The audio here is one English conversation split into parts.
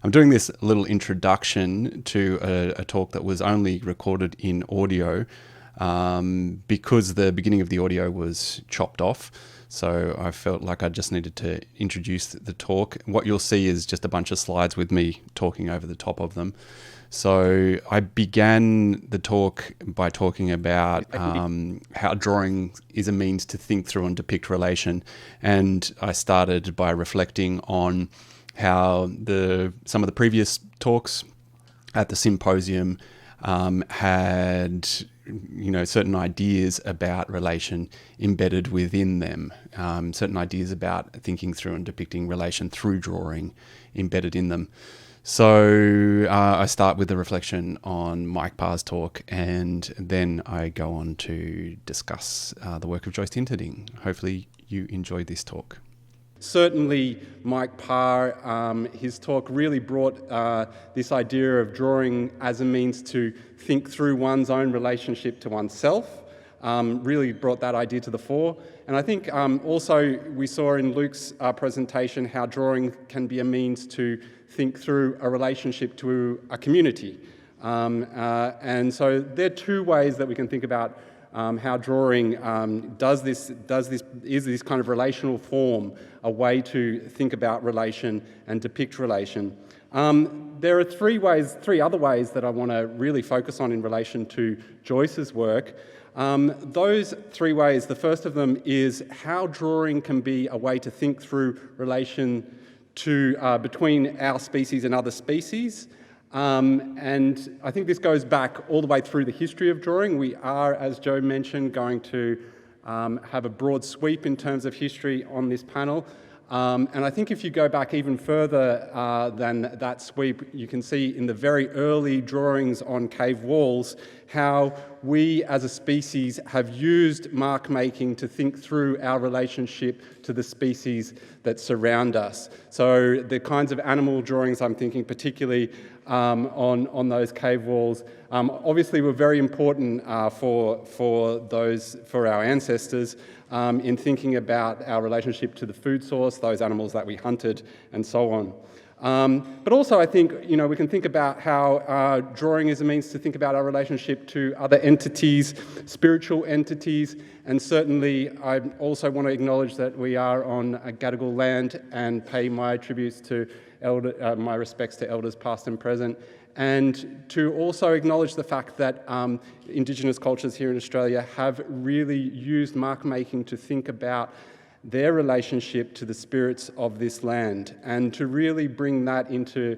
I'm doing this little introduction to a talk that was only recorded in audio because the beginning of the audio was chopped off. So I felt like I just needed to introduce the talk. What you'll see is just a bunch of slides with me talking over the top of them. So I began the talk by talking about how drawing is a means to think through and depict relation. And I started by reflecting on how some of the previous talks at the symposium had certain ideas about relation embedded within them, certain ideas about thinking through and depicting relation through drawing embedded in them. So I start with a reflection on Mike Parr's talk, and then I go on to discuss the work of Joyce Hinterding. Hopefully you enjoyed this talk. Certainly, Mike Parr, his talk really brought this idea of drawing as a means to think through one's own relationship to oneself, really brought that idea to the fore. And I think also we saw in Luke's presentation how drawing can be a means to think through a relationship to a community. And so there are two ways that we can think about how drawing is this kind of relational form, a way to think about relation and depict relation. There are three other ways that I want to really focus on in relation to Joyce's work. Those three ways, the first of them is how drawing can be a way to think through relation to between our species and other species. And I think this goes back all the way through the history of drawing. We are, as Joe mentioned, going to have a broad sweep in terms of history on this panel. And I think if you go back even further than that sweep, you can see in the very early drawings on cave walls how we as a species have used mark making to think through our relationship to the species that surround us. So the kinds of animal drawings I'm thinking particularly on those cave walls obviously were very important for our ancestors in thinking about our relationship to the food source, those animals that we hunted, and so on. But also I think we can think about how drawing is a means to think about our relationship to other entities, spiritual entities, and certainly I also want to acknowledge that we are on a Gadigal land and pay my tributes to my respects to elders past and present, and to also acknowledge the fact that Indigenous cultures here in Australia have really used mark making to think about their relationship to the spirits of this land, and to really bring that into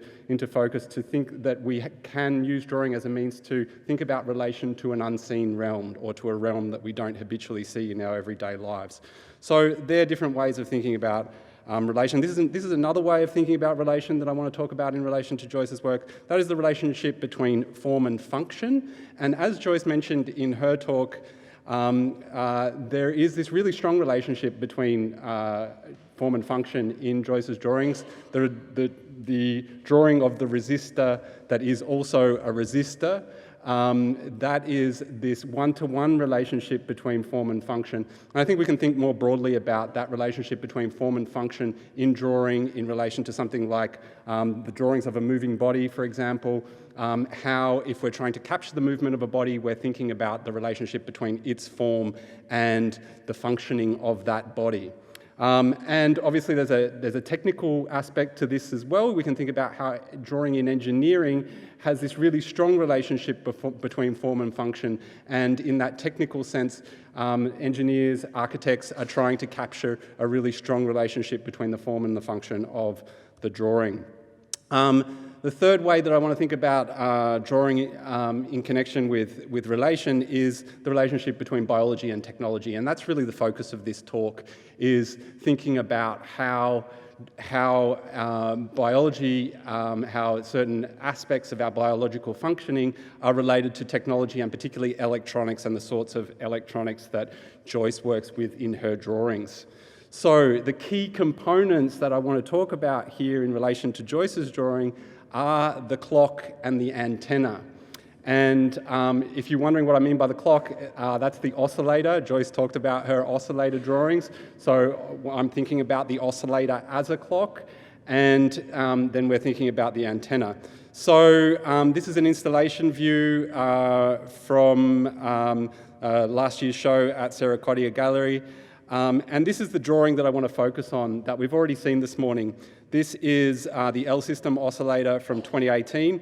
focus, to think that we can use drawing as a means to think about relation to an unseen realm, or to a realm that we don't habitually see in our everyday lives. So there are different ways of thinking about relation. This is another way of thinking about relation that I want to talk about in relation to Joyce's work. That is the relationship between form and function. And as Joyce mentioned in her talk, there is this really strong relationship between form and function in Joyce's drawings. The drawing of the resistor that is also a resistor, that is this one-to-one relationship between form and function. And I think we can think more broadly about that relationship between form and function in drawing in relation to something like the drawings of a moving body, for example, how if we're trying to capture the movement of a body, we're thinking about the relationship between its form and the functioning of that body. And obviously there's a technical aspect to this as well. We can think about how drawing in engineering has this really strong relationship between form and function, and in that technical sense, engineers, architects are trying to capture a really strong relationship between the form and the function of the drawing. The third way that I want to think about drawing in connection with relation is the relationship between biology and technology, and that's really the focus of this talk, is thinking about how biology, how certain aspects of our biological functioning are related to technology, and particularly electronics and the sorts of electronics that Joyce works with in her drawings. So the key components that I want to talk about here in relation to Joyce's drawing are the clock and the antenna. And if you're wondering what I mean by the clock, that's the oscillator. Joyce talked about her oscillator drawings. So I'm thinking about the oscillator as a clock. and then we're thinking about the antenna. So this is an installation view from last year's show at Serracotta Gallery. And this is the drawing that I want to focus on that we've already seen this morning. This is the L-System oscillator from 2018.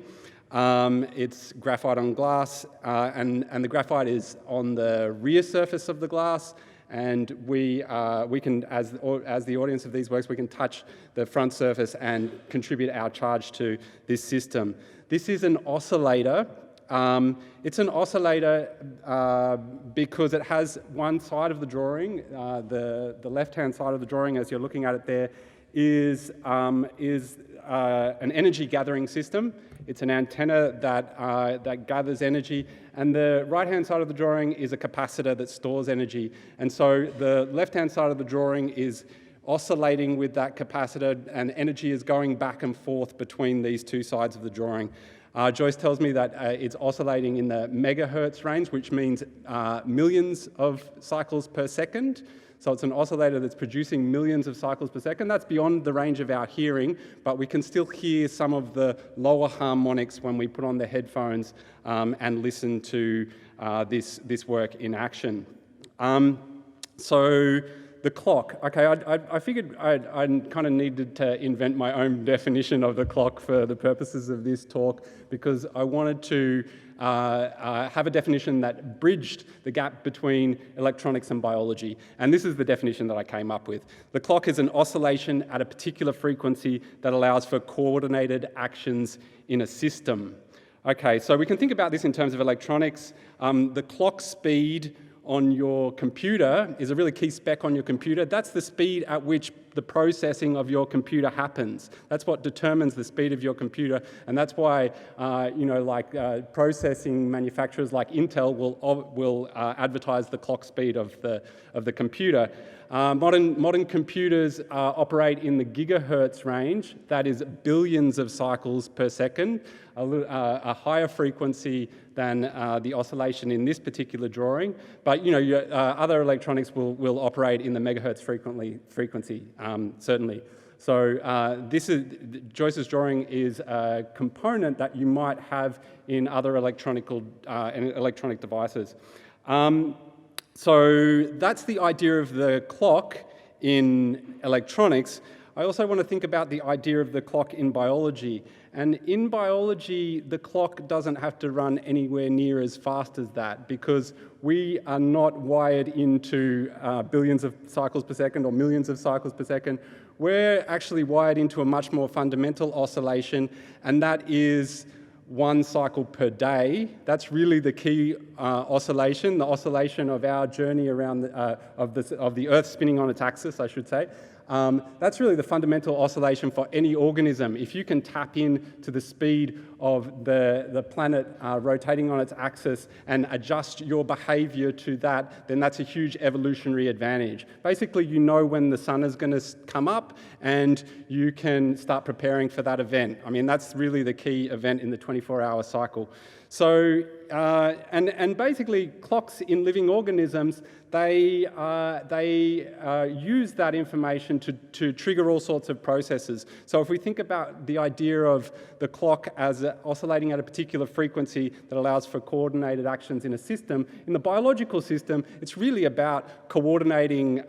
It's graphite on glass, and the graphite is on the rear surface of the glass, and we can, as the audience of these works, we can touch the front surface and contribute our charge to this system. This is an oscillator. It's an oscillator because it has one side of the drawing, the left-hand side of the drawing as you're looking at it there, is an energy gathering system. It's an antenna that gathers energy, and the right-hand side of the drawing is a capacitor that stores energy. And so the left-hand side of the drawing is oscillating with that capacitor, and energy is going back and forth between these two sides of the drawing. Joyce tells me that it's oscillating in the megahertz range, which means millions of cycles per second. So it's an oscillator that's producing millions of cycles per second. That's beyond the range of our hearing, but we can still hear some of the lower harmonics when we put on the headphones and listen to this work in action. So the clock. Okay, I figured I kind of needed to invent my own definition of the clock for the purposes of this talk, because I wanted to have a definition that bridged the gap between electronics and biology. And this is the definition that I came up with. The clock is an oscillation at a particular frequency that allows for coordinated actions in a system. Okay, so we can think about this in terms of electronics. The clock speed on your computer is a really key spec on your computer. That's the speed at which the processing of your computer happens. That's what determines the speed of your computer, and that's why processing manufacturers like Intel will advertise the clock speed of the computer. Modern computers operate in the gigahertz range. That is billions of cycles per second, a higher frequency than the oscillation in this particular drawing. But other electronics will operate in the megahertz frequency, certainly. So Joyce's drawing is a component that you might have in other electronic devices. So that's the idea of the clock in electronics. I also want to think about the idea of the clock in biology. And in biology, the clock doesn't have to run anywhere near as fast as that, because we are not wired into billions of cycles per second or millions of cycles per second. We're actually wired into a much more fundamental oscillation, and that is 1 cycle per day. That's really the key oscillation, the oscillation of our journey around of the Earth spinning on its axis, I should say. That's really the fundamental oscillation for any organism. If you can tap in to the speed of the planet rotating on its axis and adjust your behavior to that, then that's a huge evolutionary advantage. Basically, you know when the sun is going to come up, and you can start preparing for that event. I mean, that's really the key event in the 24-hour cycle. So, and basically, clocks in living organisms, they use that information to trigger all sorts of processes. So if we think about the idea of the clock as oscillating at a particular frequency that allows for coordinated actions in a system, in the biological system, it's really about coordinating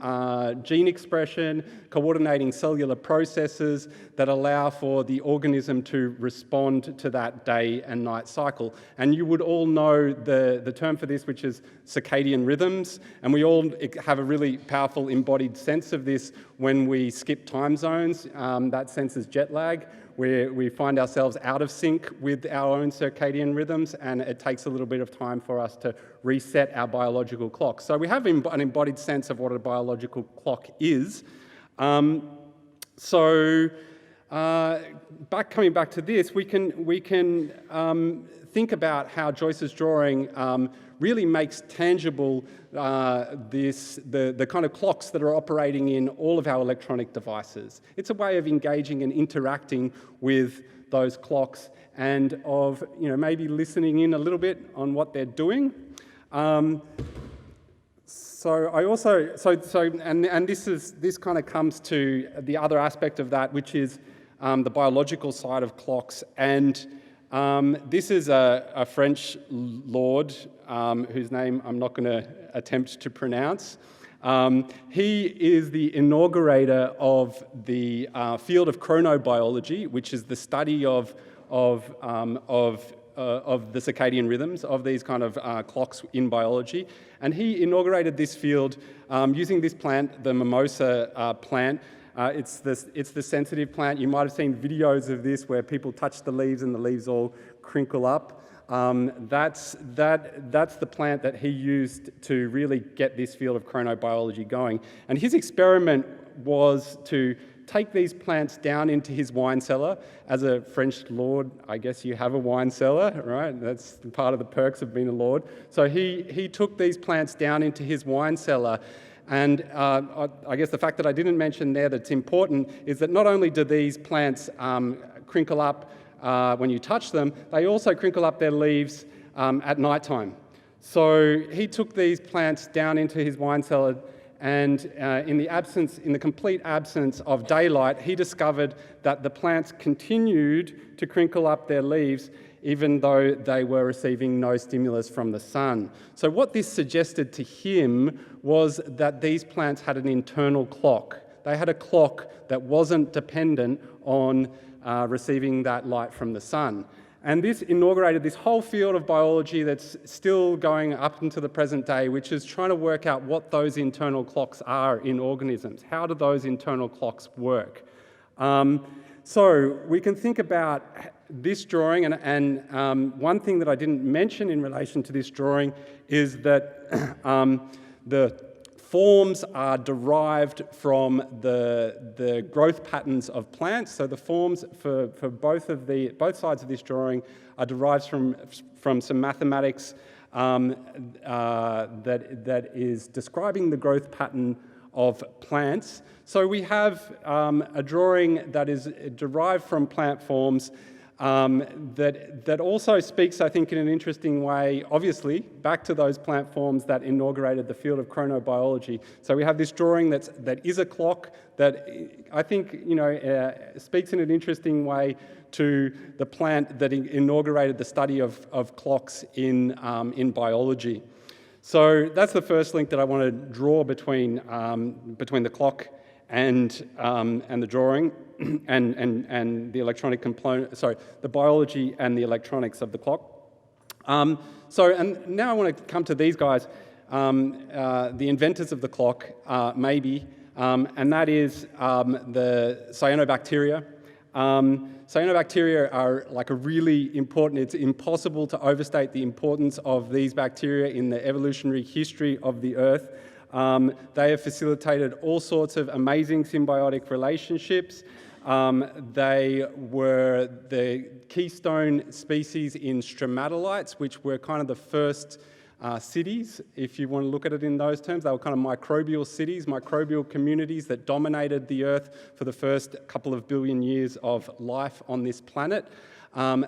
gene expression, coordinating cellular processes that allow for the organism to respond to that day and night cycle. And you would all know the term for this, which is circadian rhythms, and we all have a really powerful embodied sense of this when we skip time zones. That sense is jet lag, where we find ourselves out of sync with our own circadian rhythms, and it takes a little bit of time for us to reset our biological clock. So we have an embodied sense of what a biological clock is. Coming back to this, we can think about how Joyce's drawing really makes tangible the kind of clocks that are operating in all of our electronic devices. It's a way of engaging and interacting with those clocks, and of maybe listening in a little bit on what they're doing. So I also, this kind of comes to the other aspect of that, which is the biological side of clocks. And this is a French lord whose name I'm not going to attempt to pronounce. He is the inaugurator of the field of chronobiology, which is the study of the circadian rhythms of these kind of clocks in biology. And he inaugurated this field using this plant, the mimosa plant. It's the sensitive plant. You might have seen videos of this where people touch the leaves and the leaves all crinkle up. That's the plant that he used to really get this field of chronobiology going. And his experiment was to take these plants down into his wine cellar. As a French lord, I guess you have a wine cellar, right? That's part of the perks of being a lord. So he took these plants down into his wine cellar. And I guess the fact that I didn't mention there that's important is that not only do these plants crinkle up when you touch them, they also crinkle up their leaves at night time. So he took these plants down into his wine cellar, and in the complete absence of daylight, he discovered that the plants continued to crinkle up their leaves even though they were receiving no stimulus from the sun. So what this suggested to him was that these plants had an internal clock. They had a clock that wasn't dependent on receiving that light from the sun. And this inaugurated this whole field of biology that's still going up into the present day, which is trying to work out what those internal clocks are in organisms. How do those internal clocks work? So we can think about this drawing, and one thing that I didn't mention in relation to this drawing is that the forms are derived from the growth patterns of plants. So the forms for both sides of this drawing are derived from some mathematics that is describing the growth pattern of plants. So we have a drawing that is derived from plant forms that also speaks, I think, in an interesting way, obviously, back to those plant forms that inaugurated the field of chronobiology. So we have this drawing that is a clock that I think, speaks in an interesting way to the plant that inaugurated the study of clocks in biology. So that's the first link that I want to draw between the clock and the drawing and the electronic component, the biology and the electronics of the clock. And now I want to come to these guys, the inventors of the clock, maybe, and that is the Cyanobacteria. Cyanobacteria are like a really important, it's impossible to overstate the importance of these bacteria in the evolutionary history of the Earth. They have facilitated all sorts of amazing symbiotic relationships. They were the keystone species in stromatolites, which were kind of the first cities, if you want to look at it in those terms. They were kind of microbial cities, microbial communities that dominated the Earth for the first couple of billion years of life on this planet.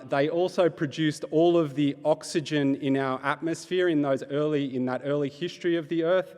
They also produced all of the oxygen in our atmosphere in that early history of the Earth.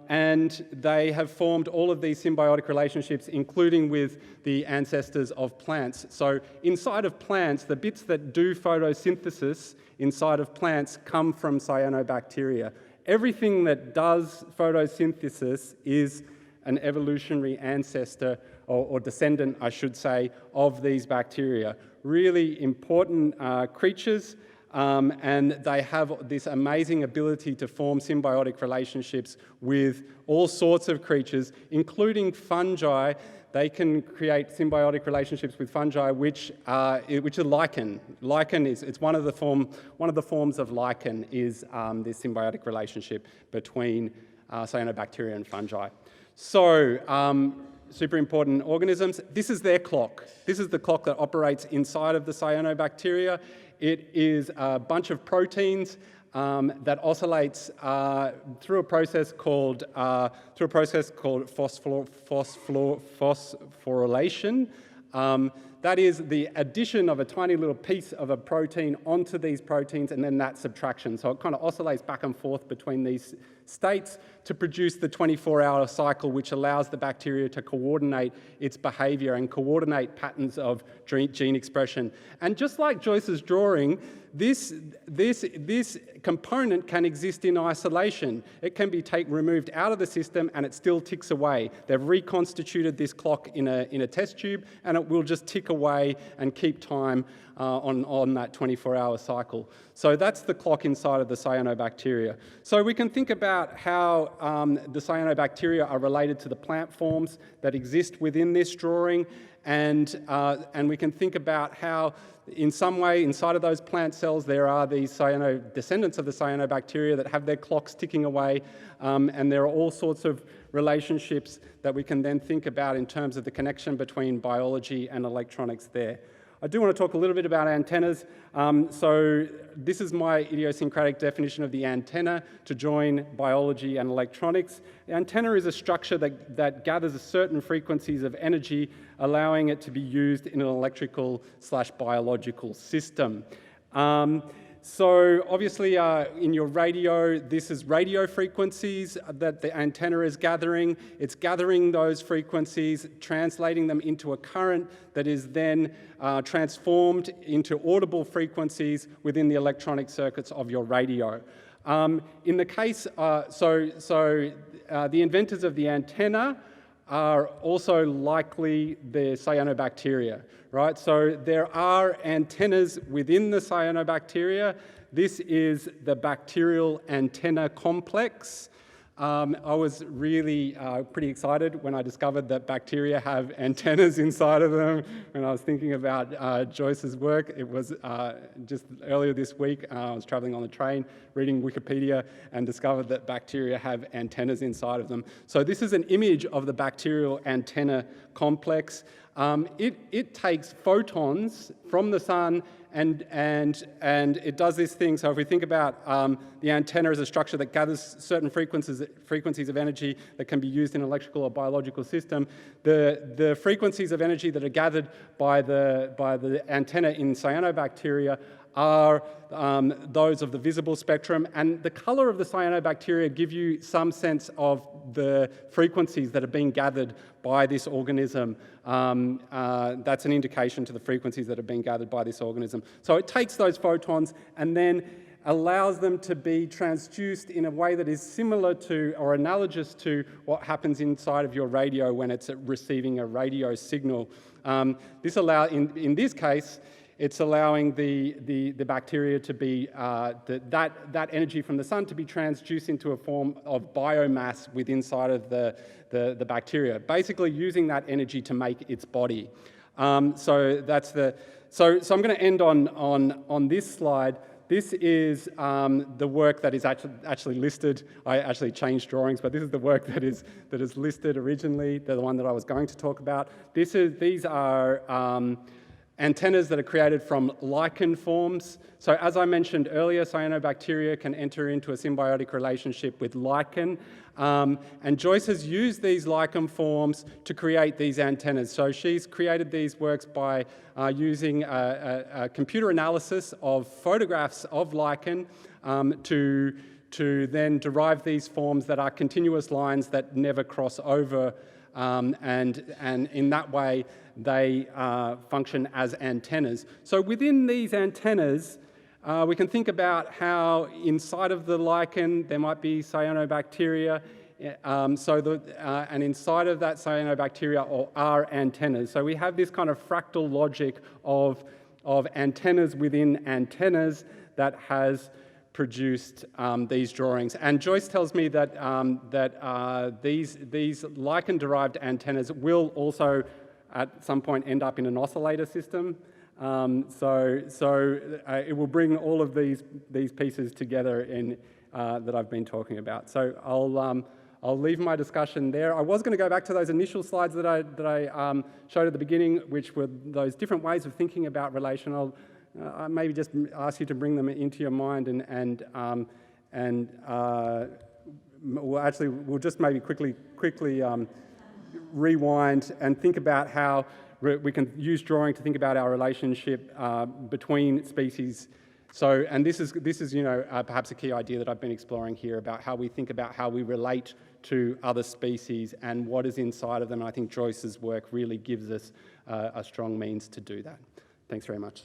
And they have formed all of these symbiotic relationships, including with the ancestors of plants. So inside of plants, the bits that do photosynthesis inside of plants come from cyanobacteria. Everything that does photosynthesis is an evolutionary ancestor, or descendant, I should say, of these bacteria. Really important creatures. And they have this amazing ability to form symbiotic relationships with all sorts of creatures, including fungi. They can create symbiotic relationships with fungi, which are lichen. Lichen is one of the forms of lichen is this symbiotic relationship between cyanobacteria and fungi. So. Super important organisms. This is their clock. This is the clock that operates inside of the cyanobacteria. It is a bunch of proteins that oscillates through a process called phosphorylation. That is the addition of a tiny little piece of a protein onto these proteins, and then that subtraction. So it kind of oscillates back and forth between these states to produce the 24-hour cycle, which allows the bacteria to coordinate its behavior and coordinate patterns of gene expression. And just like Joyce's drawing, this component can exist in isolation. It can be removed out of the system and it still ticks away. They've reconstituted this clock in a test tube and it will just tick away and keep time on that 24-hour cycle. So that's the clock inside of the cyanobacteria. So we can think about how the cyanobacteria are related to the plant forms that exist within this drawing, and we can think about how in some way inside of those plant cells there are these descendants of the cyanobacteria that have their clocks ticking away, and there are all sorts of relationships that we can then think about in terms of the connection between biology and electronics there. I do want to talk a little bit about antennas. So this is my idiosyncratic definition of the antenna to join biology and electronics. The antenna is a structure that gathers certain frequencies of energy, allowing it to be used in an electrical/biological system. So obviously in your radio, this is radio frequencies that the antenna is gathering. It's gathering those frequencies, translating them into a current that is then transformed into audible frequencies within the electronic circuits of your radio. In the case, the inventors of the antenna are also likely the cyanobacteria, right? So there are antennas within the cyanobacteria. This is the bacterial antenna complex. I was really pretty excited when I discovered that bacteria have antennas inside of them. When I was thinking about Joyce's work, it was just earlier this week, I was traveling on the train, reading Wikipedia, and discovered that bacteria have antennas inside of them. So this is an image of the bacterial antenna complex. It takes photons from the sun and it does this thing. So if we think about the antenna as a structure that gathers certain frequencies of energy that can be used in an electrical or biological system, the frequencies of energy that are gathered by the antenna in cyanobacteria are those of the visible spectrum, and the color of the cyanobacteria give you some sense of the frequencies that are being gathered by this organism. That's an indication to the frequencies that are being gathered by this organism. So it takes those photons and then allows them to be transduced in a way that is similar to or analogous to what happens inside of your radio when it's receiving a radio signal. In this case, it's allowing the bacteria to be, that energy from the sun to be transduced into a form of biomass within inside of the bacteria, basically using that energy to make its body. So I'm going to end on this slide. This is the work that is actually listed. I actually changed drawings, but this is the work that is listed originally, the one that I was going to talk about. These are antennas that are created from lichen forms. So as I mentioned earlier, cyanobacteria can enter into a symbiotic relationship with lichen. And Joyce has used these lichen forms to create these antennas. So she's created these works by using a computer analysis of photographs of lichen to then derive these forms that are continuous lines that never cross over. And in that way, they function as antennas. So within these antennas, we can think about how inside of the lichen there might be cyanobacteria, and inside of that cyanobacteria are antennas. So we have this kind of fractal logic of antennas within antennas that has produced these drawings. And Joyce tells me that these lichen-derived antennas will also at some point end up in an oscillator system. So it will bring all of these pieces together that I've been talking about. So I'll leave my discussion there. I was going to go back to those initial slides that I showed at the beginning, which were those different ways of thinking about relation. I'll maybe just ask you to bring them into your mind we'll just maybe quickly rewind and think about how we can use drawing to think about our relationship between species So, and this is perhaps a key idea that I've been exploring here about how we think about how we relate to other species and what is inside of them. And I think Joyce's work really gives us a strong means to do that. Thanks very much.